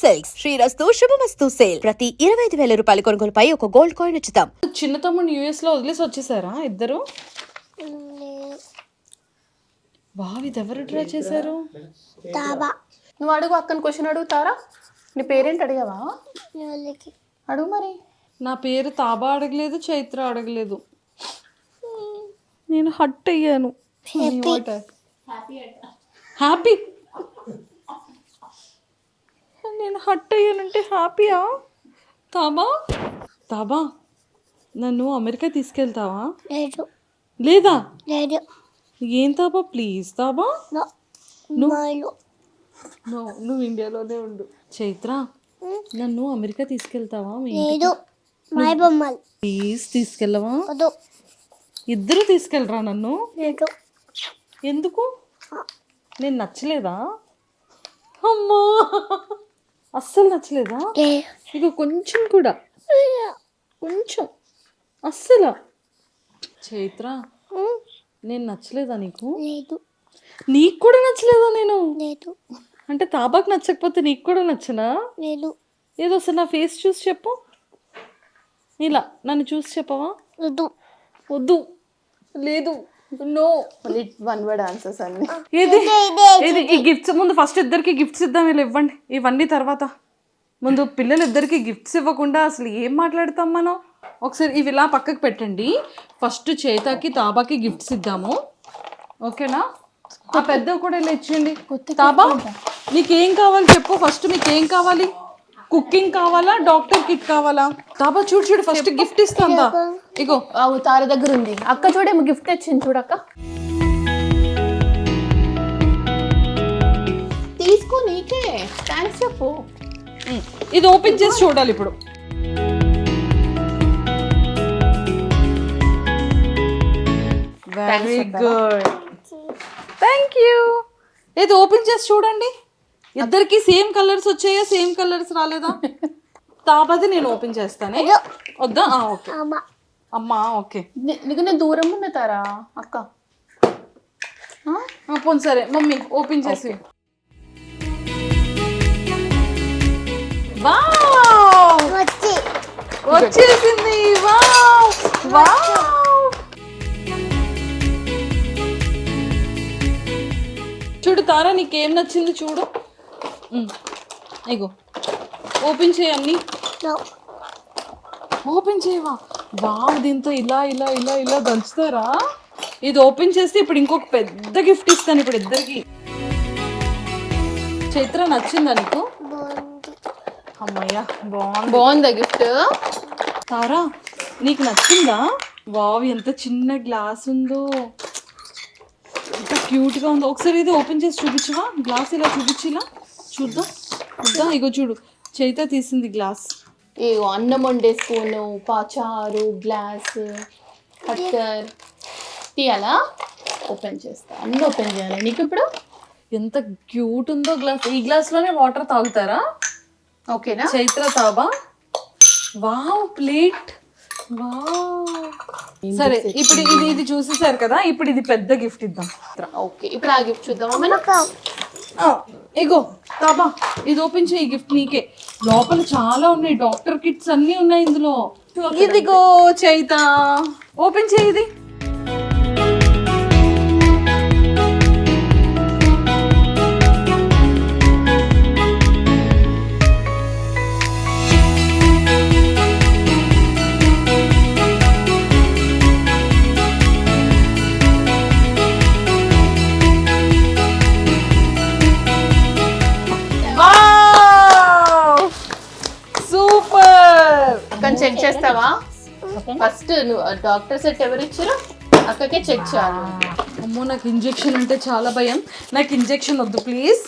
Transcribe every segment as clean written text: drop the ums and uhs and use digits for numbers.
Silks శ్రీరస్తు శుభమస్తు sale ప్రతి 25,000 రూపాయల కొనుగోలుపై ఒక గోల్డ్ కాయిన్ ఉచితం. చిన్న తమ్ముడు యుఎస్ లో వదిలేసి వచ్చేసారా ఇద్దరు? వావ్, ఇది ఎవరు డ్రా చేశారు? నువ్వు అడుగు, అక్కని క్వశ్చన్ అడుగుతారా? నీ పేరేంటి అడిగావా? అడుగు మరి. నా పేరు తాబా అడగలేదు, చైత్ర అడగలేదు. నేను హట్ అయ్యాను. హ్యాపీ. నేను హట్ అయ్యానంటే హ్యాపీయా? తాబా తాబా, నన్ను అమెరికా తీసుకెళ్తావా? లేదా? ఏం తాబా, ప్లీజ్ తాబా. నువ్వు ఇండియాలోనే ఉండు. చైత్ర, నన్ను అమెరికా తీసుకెళ్తావా? ప్లీజ్ తీసుకెళ్ళవా? ఇద్దరు తీసుకెళ్ళరా నన్ను? ఎందుకు? నేను నచ్చలేదా? అమ్మా, అస్సలు నచ్చలేదా? ఇక కొంచెం కూడా, కొంచెం అస్సలు. చైత్ర, నేను నచ్చలేదా నీకు? నీకు కూడా నచ్చలేదా నేను? అంటే తాబాకు నచ్చకపోతే నీకు కూడా నచ్చనా? ఏదో సార్ నా ఫేస్ చూసి చెప్పు. ఇలా నన్ను చూసి చెప్పవా? వద్దు, లేదు, నో. వన్ వర్డ్ ఆన్సర్స్ అన్ని. ఇది ఈ గిఫ్ట్స్ ముందు ఫస్ట్ ఇద్దరికి గిఫ్ట్స్ ఇద్దాం. వీళ్ళు ఇవ్వండి, ఇవన్నీ తర్వాత. ముందు పిల్లలు ఇద్దరికి గిఫ్ట్స్ ఇవ్వకుండా అసలు ఏం మాట్లాడతాం మనం? ఒకసారి ఇవి ఇలా పక్కకు పెట్టండి. ఫస్ట్ చేతకి తాబాకి గిఫ్ట్స్ ఇద్దాము, ఓకేనా? ఆ పెద్దవి కూడా ఇలా ఇచ్చేయండి. తాబా, నీకేం కావాలి చెప్పు ఫస్ట్. మీకేం కావాలి? కుకింగ్ కావాలా, డాక్టర్ కిట్ కావాలా? తాబా చూడు చూడు, ఫస్ట్ గిఫ్ట్ ఇస్తాందా. ఇగో తార దగ్గర ఉంది. అక్క చూడేమో గిఫ్ట్ తెచ్చింది, చూడక్క. తీసుకో, నీకే థ్యాంక్స్ చెప్పు. ఇది ఓపెన్ చేసి చూడాలి ఇప్పుడు. Very good, thank you. ఇది ఓపెన్ చేసి చూడండి. ఇద్దరికి సేమ్ కలర్స్ వచ్చాయా, సేమ్ కలర్స్ రాలేదా? తాపది నేను ఓపెన్ చేస్తానే. వద్దా? ఓకే అమ్మా, ఓకే. నీకు నేను దూరం ఉన్న తారా అక్క. పోనీ సరే మమ్మీ, ఓపెన్ చేసి. వావ్, వచ్చేసింది. Wow wow. చూడు తారా, నీకేం నచ్చింది చూడు. ఇగో ఓపెన్ చేయన్ని. ఓపెన్ చేయవా? వావ్, దీంతో ఇలా ఇలా ఇలా ఇలా దంచుతారా? ఇది ఓపెన్ చేస్తే ఇప్పుడు ఇంకొక పెద్ద గిఫ్ట్ ఇస్తాను ఇప్పుడు ఇద్దరికి. చైత్ర, నచ్చిందా నీకు? అమ్మయ్యా, బాగుందా గిఫ్ట్? తారా, నీకు నచ్చిందా? వావ్, ఎంత చిన్న గ్లాస్ ఉందో, ఎంత క్యూట్గా ఉందో. ఒకసారి ఇది ఓపెన్ చేసి చూపించవా? గ్లాస్ ఇలా చూపించి, ఇలా చూద్దాం. చూద్దాం, ఇగో చూడు, చైత్ర తీసింది గ్లాస్. ఇగో అన్నం వండే స్పూను, పాచారు, గ్లాస్, కట్టర్ తీయాలా? ఓపెన్ చేస్తా, అన్నీ ఓపెన్ చేయాలి నీకు ఇప్పుడు. ఎంత క్యూట్ ఉందో గ్లాస్. ఈ గ్లాస్లోనే వాటర్ తాగుతారా? ఓకేనా చైత్ర, తాబా. Wow, plate. వావ్. సరే, ఇప్పుడు ఇది చూసేసారు కదా, ఇప్పుడు ఇది పెద్ద గిఫ్ట్ ఇద్దాం. ఓకే, ఇప్పుడు ఆ గిఫ్ట్ చూద్దామా? ఇగో తాబా, ఇది ఓపెన్ చేయి. గిఫ్ట్ నీకే. లోపల చాలా ఉన్నాయి, డాక్టర్ కిట్స్ అన్నీ ఉన్నాయి ఇందులో. ఇదిగో చైత, ఓపెన్ చేయి ఇది. చెక్ చేస్తావా? ఫస్ట్ నువ్వు డాక్టర్ సెట్ ఎవరు ఇచ్చారు? అక్కకే చెక్ చేయాలి. అమ్మో, నాకు ఇంజెక్షన్ అంటే చాలా భయం. నాకు ఇంజెక్షన్ వద్దు ప్లీజ్.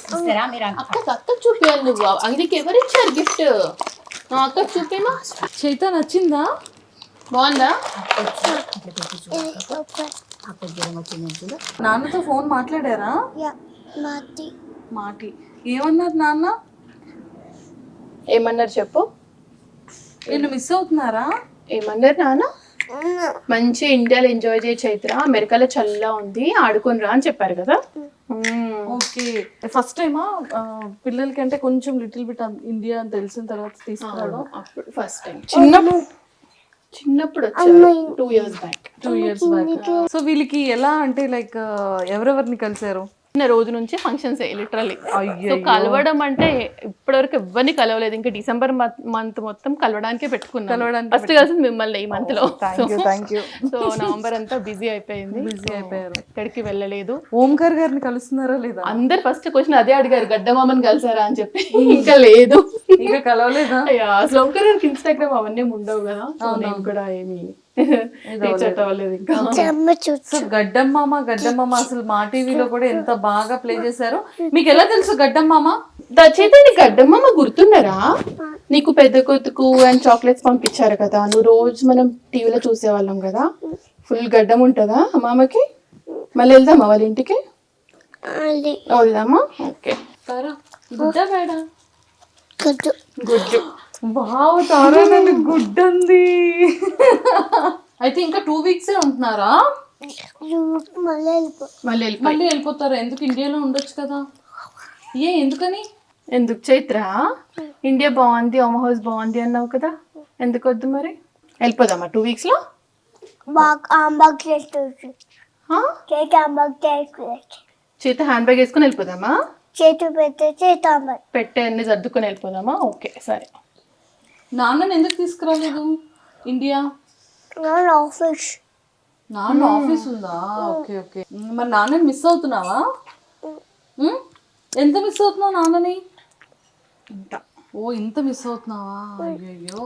అక్కకు చూపించాలి నువ్వు. అందుకే ఎవరు ఇచ్చారు గిఫ్ట్? అక్కకు చూపేమా. చైత, నచ్చిందా? బాగుందా? నాన్నతో ఫోన్ మాట్లాడారా? మాటి. ఏమన్నారు నాన్న? ఏమన్నారు చెప్పు. వీళ్ళు మిస్ అవుతున్నారా? ఏమన్నారు నాన్న? మంచి ఇండియాలో ఎంజాయ్ చేయ చైత్ర, అమెరికాలో చల్లగా ఉంది, ఆడుకొని రా అని చెప్పారు కదా. ఓకే. ఓకే, ఫస్ట్ టైమా పిల్లలకి అంటే కొంచెం లిటిల్ బిట్ ఇండియా అని తెలిసిన తర్వాత తీసుకురావడం? అప్పుడు ఫస్ట్ టైం చిన్నప్పుడు వచ్చారు 2 years back. 2 years back. So వీళ్ళకి ఎలా అంటే లైక్ ఎవరెవరిని కలిసారు? చిన్న రోజు నుంచి ఫంక్షన్స్ లిటరల్లీ. సో కలవడం అంటే ఇప్పటివరకు ఎవరిని కలవలేదు. ఇంకా డిసెంబర్ మంత్ మొత్తం కలవడానికే పెట్టుకున్నాను. ఫస్ట్ కలిసింది మిమ్మల్ని ఈ మంత్ లో. Thank you. సో నవంబర్ అంతా బిజీ అయిపోయింది. ఎక్కడికి వెళ్ళలేదు. ఓంకార్ గారిని కలుస్తున్నారా లేదా? అందరు ఫస్ట్ క్వశ్చన్ అదే అడిగారు, గడ్డమామని కలిసారా అని చెప్పి. ఇంకా లేదు, ఇంకా కలవలేదా? అసలు ఓంకార్ గారికి ఇన్స్టాగ్రామ్ అవన్నీ ఉండవు కదా, నేను కూడా ఏమి అవ్వలేదు ఇంకా. సో గడ్డమ్మామ అసలు మా టీవీలో కూడా ఎంత బాగా ప్లే చేశారు. మీకు ఎలా తెలుసు గడ్డమ్మామ? దచేతండి, గడ్డమ్మ గుర్తున్నారా? నీకు పెద్ద కొతుకు అండ్ చాక్లెట్స్ పంపించారు కదా, నువ్వు రోజు మనం టీవీలో చూసేవాళ్ళం కదా. ఫుల్ గడ్డం ఉంటుందా అమ్మమ్మకి? మళ్ళీ వెళ్దామా వాళ్ళ ఇంటికి? వెళ్దామా? ఓకే. గుడ్డా మేడం? గుడ్డు. వావ్ తారా, నన్ను గుడ్డంది. అయితే ఇంకా 2 weeks ఉంటున్నారా? మళ్ళీ వెళ్ళిపోతారా? ఎందుకు, ఇండియాలో ఉండొచ్చు కదా. ఎందుకని? ఎందుకు చైత్ర? ఇండియా బాగుంది, హోమ్ హౌస్ బాగుంది అన్నావు కదా, ఎందుకు వద్దు మరి? వెళ్ళిపోదామా 2 weeks లో? చేత హ్యాండ్ బ్యాగ్ వేసుకుని వెళ్ళిపోదామా? పెట్టే అన్ని సర్దుకొని వెళ్ళిపోదామా? ఓకే సరే. నాన్నని ఎందుకు తీసుకురాలేదు ఇండియా? నాన్న ఆఫీస్ ఉందా? Okay okay. మరి నాన్నని మిస్ అవుతున్నావా? ఎంత మిస్ అవుతున్నావు నాన్నని? ఇంత మిస్ అవుతున్నావా? అయ్యో.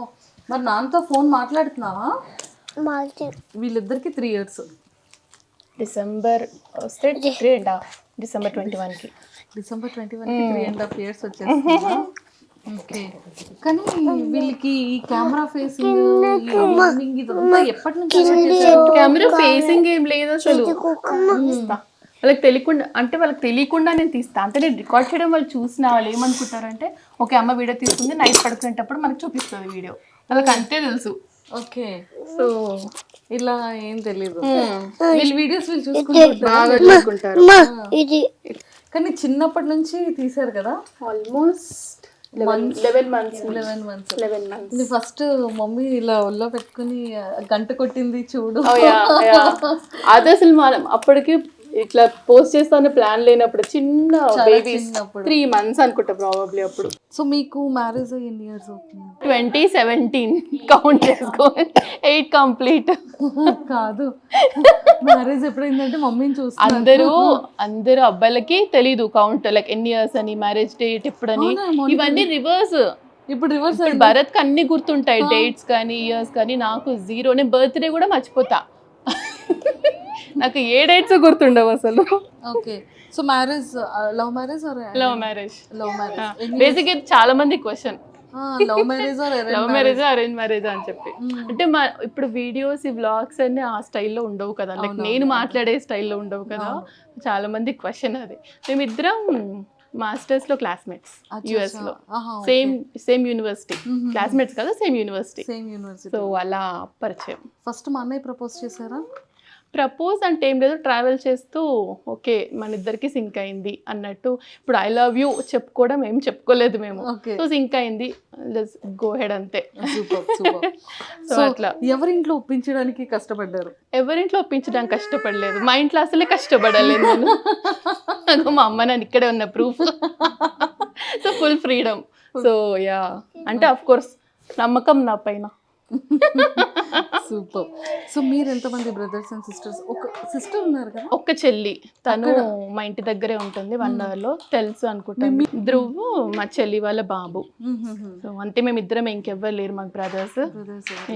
మరి నాన్నతో ఫోన్ మాట్లాడుతున్నావా? వీళ్ళిద్దరికి 3 years. డిసెంబర్ వస్తే 3.5 డిసెంబర్ 21కి 3.5 years వచ్చేస్తుందా? ఓకే. కానీ వీళ్ళకి ఈ కెమెరా ఫేసింగ్ ఇదంతా ఎప్పటి నుంచి? కెమెరా ఫేసింగ్ ఏం లేదు అసలు. వాళ్ళకి తెలియకుండా, అంటే వాళ్ళకి తెలియకుండా నేను తీస్తా. అంటే నేను రికార్డ్ చేయడం వాళ్ళు చూసిన వాళ్ళు ఏమనుకుంటారంటే, ఓకే అమ్మ వీడియో తీసుకుంది, నైట్ పడుకునేటప్పుడు మనకు చూపిస్తుంది వీడియో, వాళ్ళకి అంతే తెలుసు. ఓకే. సో ఇలా ఏం తెలీదు. వీళ్ళు వీడియోస్ వీళ్ళు చూసుకుంటారు. కానీ చిన్నప్పటి నుంచి తీసారు కదా, ఆల్మోస్ట్ 11 months. ఫస్ట్ మమ్మీ ఇలా ఒళ్ళో పెట్టుకుని గంట కొట్టింది చూడు. అది అసలు మనం అప్పటికి ఇట్లా పోస్ట్ చేస్తానే ప్లాన్ లేనప్పుడు, చిన్న బేబీ 3 months అనుకుంటా ప్రాబబ్లీ అప్పుడు. సో మీకు మ్యారేజ్ ఎన్ని ఇయర్స్ అవుతుంది? 2017 కౌంట్ చేసుకో, 8 కంప్లీట్ కాదు. మ్యారేజ్ ఎప్పుడైందంటే మమ్మీని చూస్తారు. అందరూ అబ్బాయిలకి తెలీదు కౌంట్, లైక్ ఎన్ని ఇయర్స్ అని, మ్యారేజ్ డేట్ ఎప్పుడని, ఇవన్నీ రివర్స్. ఇప్పుడు రివర్స్. భరత్ కి అన్ని గుర్తుంటాయి, డేట్స్ కానీ ఇయర్స్ కానీ. నాకు 0. నేను బర్త్డే కూడా మర్చిపోతా. నాకు ఏ డేట్స్ గుర్తుండవు అసలు. Okay. So marriage love marriage or love marriage? Love marriage. Basic చాలా మంది question, love marriage love marriage arrange marriage అని చెప్పి. అంటే ఇప్పుడు వీడియోస్, ఈ వ్లాగ్స్ అన్ని ఆ స్టైల్లో ఉండవు కదా, లైక్ నేను మాట్లాడే స్టైల్లో ఉండవు కదా. చాలా మంది క్వశ్చన్ అది. మేమిద్దరం మాస్టర్స్ లో క్లాస్మేట్స్, యుఎస్ లో, సేమ్ యూనివర్సిటీ. క్లాస్మేట్స్ కదా, సేమ్ యూనివర్సిటీ. సో అలా పరిచయం. ఫస్ట్ మా అన్నయ్య ప్రపోజ్ చేశారా? ప్రపోజ్ అంటే ఏం లేదు, ట్రావెల్ చేస్తూ ఓకే మన ఇద్దరికి సింక్ అయింది అన్నట్టు. ఇప్పుడు ఐ లవ్ యూ చెప్పుకోవడం ఏం చెప్పుకోలేదు మేము. సో సింక్ అయింది, గో హెడ్ అంతే. సో అట్లా. ఎవరింట్లో ఒప్పించడానికి కష్టపడ్డారు? ఎవరింట్లో ఒప్పించడానికి కష్టపడలేదు, మా ఇంట్లో అసలే కష్టపడలేదు నేను. మా అమ్మ నాన్న ఇక్కడే ఉన్న proof. So full freedom. So yeah, అంటే అఫ్ కోర్స్ నమ్మకం నా పైన. సూపర్. సో మీరు ఎంతమంది బ్రదర్స్ అండ్ సిస్టర్స్? ఒక సిస్టర్ ఉన్నారు కదా? ఒక్క చెల్లి, తను మా ఇంటి దగ్గరే ఉంటుంది, 1 hour లో. తెలుసు అనుకుంటా. ధ్రువ్ మా చెల్లి వాళ్ళ బాబు. సో అంతే, మేము ఇద్దరం, ఇంకెవ్వరు లేరు మాకు బ్రదర్స్.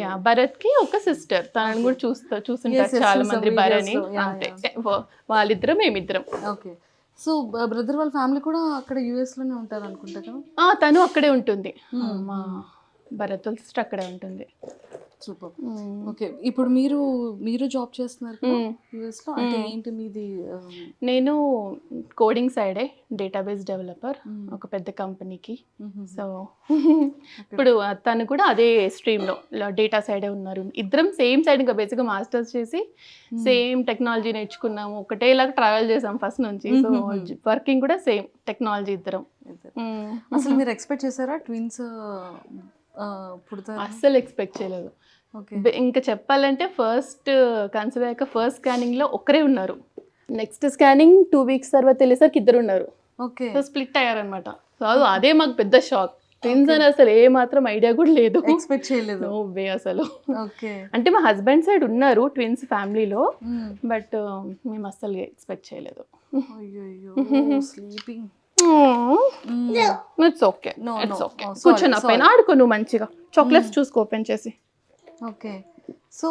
యా, భరత్ కి ఒక సిస్టర్, తనని కూడా చూస్తుంటారు చాలా మంది భరణి. అంతే, వాళ్ళిద్దరం మేమిద్దరం. ఓకే. సో బ్రదర్ వాళ్ళ ఫ్యామిలీ కూడా అక్కడ యుఎస్ లోనే ఉంటారు అనుకుంటా కదా? తను అక్కడే ఉంటుంది, మా భరత్ సిస్టర్ అక్కడే ఉంటుంది. సూపర్. ఓకే, ఇప్పుడు మీరు జాబ్ చేస్తున్నారు యూఎస్ లో, అంటే ఏంటి మీది? నేను కోడింగ్ సైడే డేటాబేస్ డెవలపర్ ఒక పెద్ద కంపెనీకి. సో ఇప్పుడు తను కూడా అదే స్ట్రీమ్లో డేటా సైడే ఉన్నారు. ఇద్దరం సేమ్ సైడ్, ఇంకా బేసిక్గా మాస్టర్స్ చేసి సేమ్ టెక్నాలజీ నేర్చుకున్నాము, ఒకటేలాగా ట్రావెల్ చేసాం ఫస్ట్ నుంచి. సో వర్కింగ్ కూడా సేమ్ టెక్నాలజీ ఇద్దరం. అసలు మీరు ఎక్స్పెక్ట్ చేశారా ట్విన్స్ పుడతారు? అస్సలు ఎక్స్పెక్ట్ చేయలేదు. ఇంకా చెప్పాలంటే ఫస్ట్ కన్సీవ్ అయ్యాక ఫస్ట్ స్కానింగ్లో ఒక్కరే ఉన్నారు. నెక్స్ట్ స్కానింగ్ 2 weeks తర్వాత వెళ్ళేసరికి ఇద్దరు ఉన్నారు. ఓకే, సో స్ప్లిట్ అయ్యారనమాట. సో అదే మాకు పెద్ద షాక్. ట్విన్స్ అని అసలు ఏ మాత్రం ఐడియా కూడా లేదు, ఎక్స్పెక్ట్ చేయలేదు. నో వే అసలు. ఓకే, అంటే మా హస్బెండ్ సైడ్ ఉన్నారు ట్విన్స్ ఫ్యామిలీలో, బట్ మేము అస్సలు ఎక్స్పెక్ట్ చేయలేదు. Sleeping. It's okay, it's okay. కూర్చొని పైన ఆడుకో నువ్వు మంచిగా. చాక్లెట్స్ చూసుకో ఓపెన్ చేసి. Okay, so